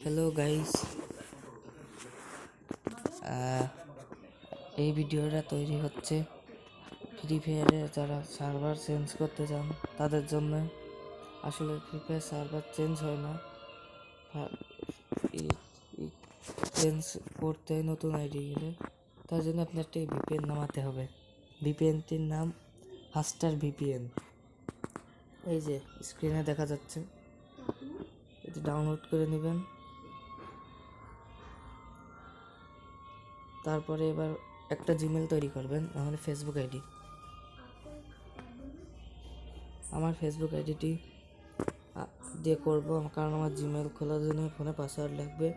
Hello guys, এই ভিডিওটা তৈরি হচ্ছে ফ্রি ফায়ারে যারা সার্ভার চেঞ্জ করতে চান তাদের জন্য। আসলে ফ্রি ফায়ার সার্ভার চেঞ্জ হয় না, চেঞ্জ করতে হয় নতুন আইডি গেলে। তার জন্য আপনার একটা ভিপিএন নামাতে হবে। ভিপিএনটির নাম ফাস্টার ভিপিএন। এই যে স্ক্রিনে দেখা যাচ্ছে, এটি ডাউনলোড করে নেবেন। তারপরে এবার একটা জিমেল তৈরি করবেন, আমাদের ফেসবুক আইডি। আমার ফেসবুক আইডিটি দিয়ে করবো, কারণ আমার জিমেল খোলার জন্য ফোনে পাসওয়ার্ড লাগবে।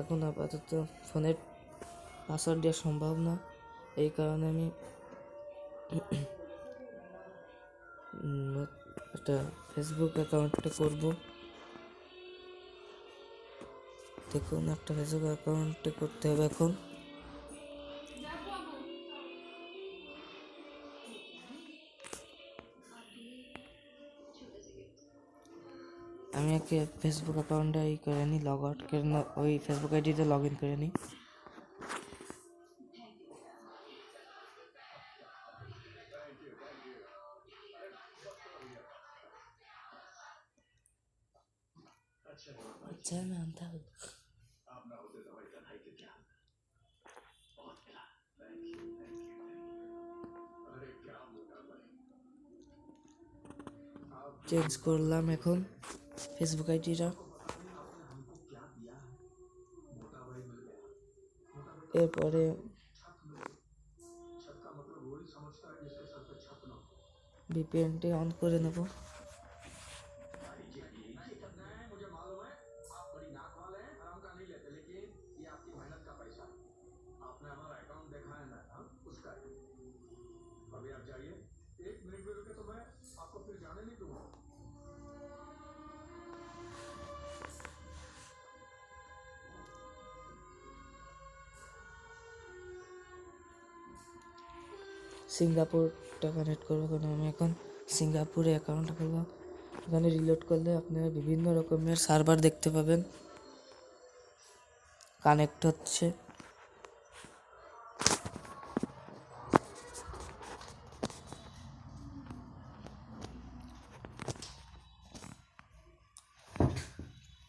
এখন আপাতত ফোনের পাসওয়ার্ড দেওয়া সম্ভব না, এই কারণে আমি একটা ফেসবুক অ্যাকাউন্টে করব। দেখুন, একটা ফেসবুক অ্যাকাউন্টে করতে হবে। এখন আমি একে ফেসবুক অ্যাকাউন্টে করে নিই, লগ আউট করে ওই ফেসবুক আইডিতে লগ ইন করে নিই। আচ্ছা, আমি আনতে হবে। চেঞ্জ করলাম এখন ফেসবুক আইডিটা। এরপরে ভিপিএনটি অন করে নেব। সিঙ্গাপুরটা কানেক্ট করবো, কারণ আমি এখন সিঙ্গাপুরে অ্যাকাউন্ট করবো। এখানে রিলোড করলে আপনারা বিভিন্ন রকমের সার্ভার দেখতে পাবেন কানেক্ট হচ্ছে।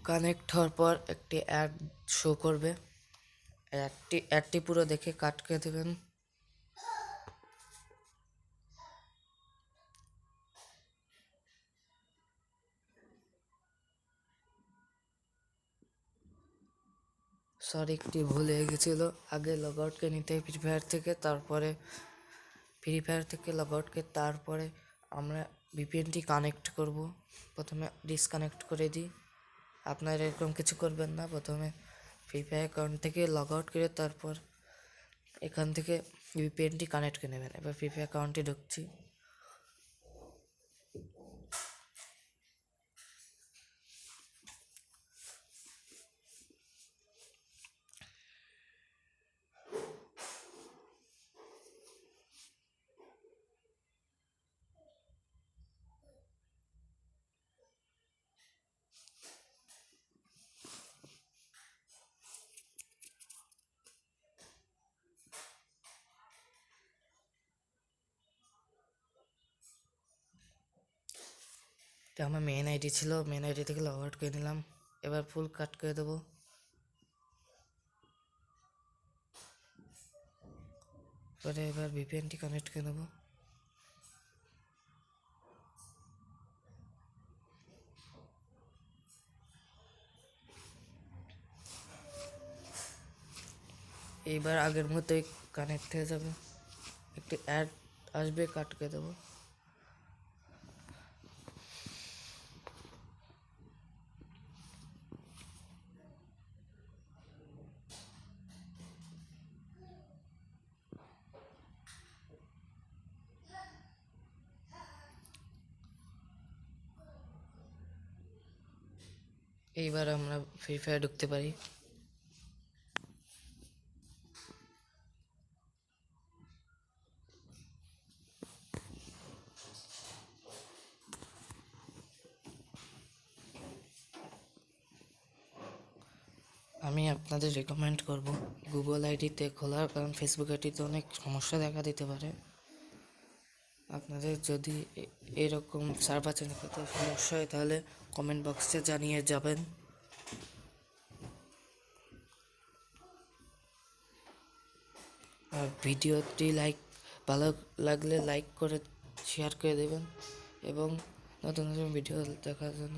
কানেক্ট হওয়ার পর একটি অ্যাড শো করবে, অ্যাডটি পুরো দেখে কাট করে দেবেন। সরি, একটি ভুল হয়ে গেছিলো। আগে লগ আউটকে নিতে হয় ফ্রি ফায়ার থেকে, তারপরে লগ আউটকে তারপরে আমরা ভিপিএনটি কানেক্ট করব। প্রথমে ডিসকানেক্ট করে দিই। আপনারা এরকম কিছু করবেন না, প্রথমে ফ্রি ফায়ার অ্যাকাউন্ট থেকে লগ আউট করে তারপর এখান থেকে ভিপিএনটি কানেক্ট করে নেবেন। এবার ফ্রি ফায়ার অ্যাকাউন্টে ঢুকছি। এটা আমার মেন আইডি ছিল, মেন আইডি থেকে লগ আউট করে নিলাম। এবার ফুল কাট করে দেবো। এবার ভিপিএনটি কানেক্ট করে নেবো। এইবার আগের মতোই কানেক্ট হয়ে যাবে। একটি অ্যাড আসবে, কাট করে দেবো। এইবার আমরা ফ্রি ফায়ার ঢুকতে পারি। আমি আপনাদের রেকমেন্ড করব গুগল আইডিতে খোলার, কারণ ফেসবুক আইডিতে অনেক সমস্যা দেখা দিতে পারে। আপনাদের যদি এরকম সার্ভার চেঞ্জ করতে সমস্যা হয় তাহলে কমেন্ট বক্সে জানিয়ে যাবেন। আর ভিডিওটি ভালো লাগলে লাইক করে শেয়ার করে দেবেন এবং নতুন নতুন ভিডিও দেখার জন্য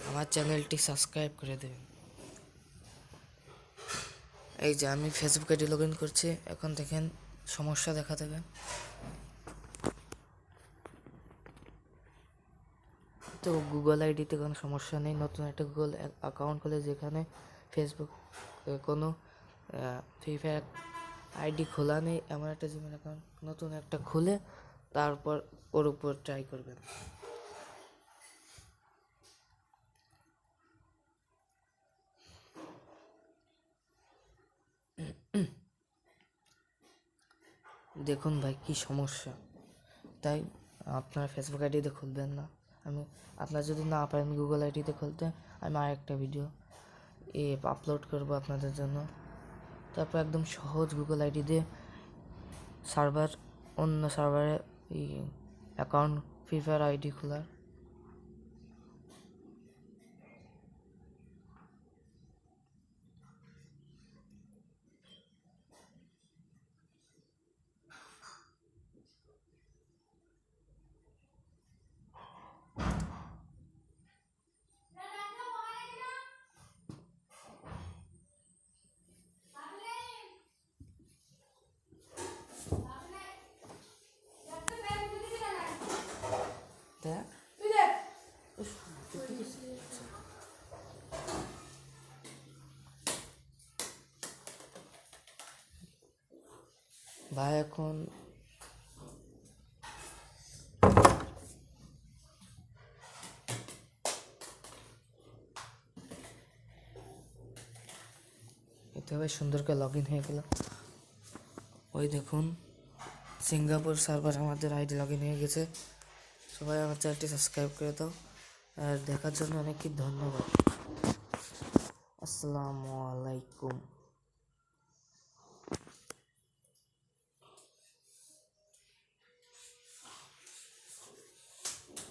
আমার চ্যানেলটি সাবস্ক্রাইব করে দেবেন। এই যে আমি ফেসবুক আইডি লগ ইন করছি, এখন দেখেন সমস্যা দেখা দেবে। তো গুগল আইডিতে কোনো সমস্যা নেই, নতুন একটা গুগল অ্যাকাউন্ট খুলে যেখানে ফেসবুক কোনো ফ্রি ফায়ার আইডি খোলা নেই এমন একটা জিমেল অ্যাকাউন্ট নতুন একটা খুলে তারপর ওর উপর ট্রাই করবেন। দেখুন ভাই কি সমস্যা, তাই আপনার ফেসবুক আইডিতে খুলবেন না। আপনার যদি না পারেন গুগল আইডিতে খুলতে, আমি আরেকটা ভিডিও আপলোড করব আপনাদের জন্য। তারপর একদম সহজ গুগল আইডি দিয়ে অন্য সার্ভারে অ্যাকাউন্ট ফ্রি ফায়ার আইডি খোলার। ভাই এখন এভাবে সুন্দর করে লগ ইন হয়ে গেল। ওই দেখুন সিঙ্গাপুর সার্ভার আমাদের আইডি লগ ইন হয়ে গেছে। সবাই আমার চ্যানেলটি সাবস্ক্রাইব করে দাও, আর দেখার জন্য অনেক ধন্যবাদ। আসসালামু আলাইকুম।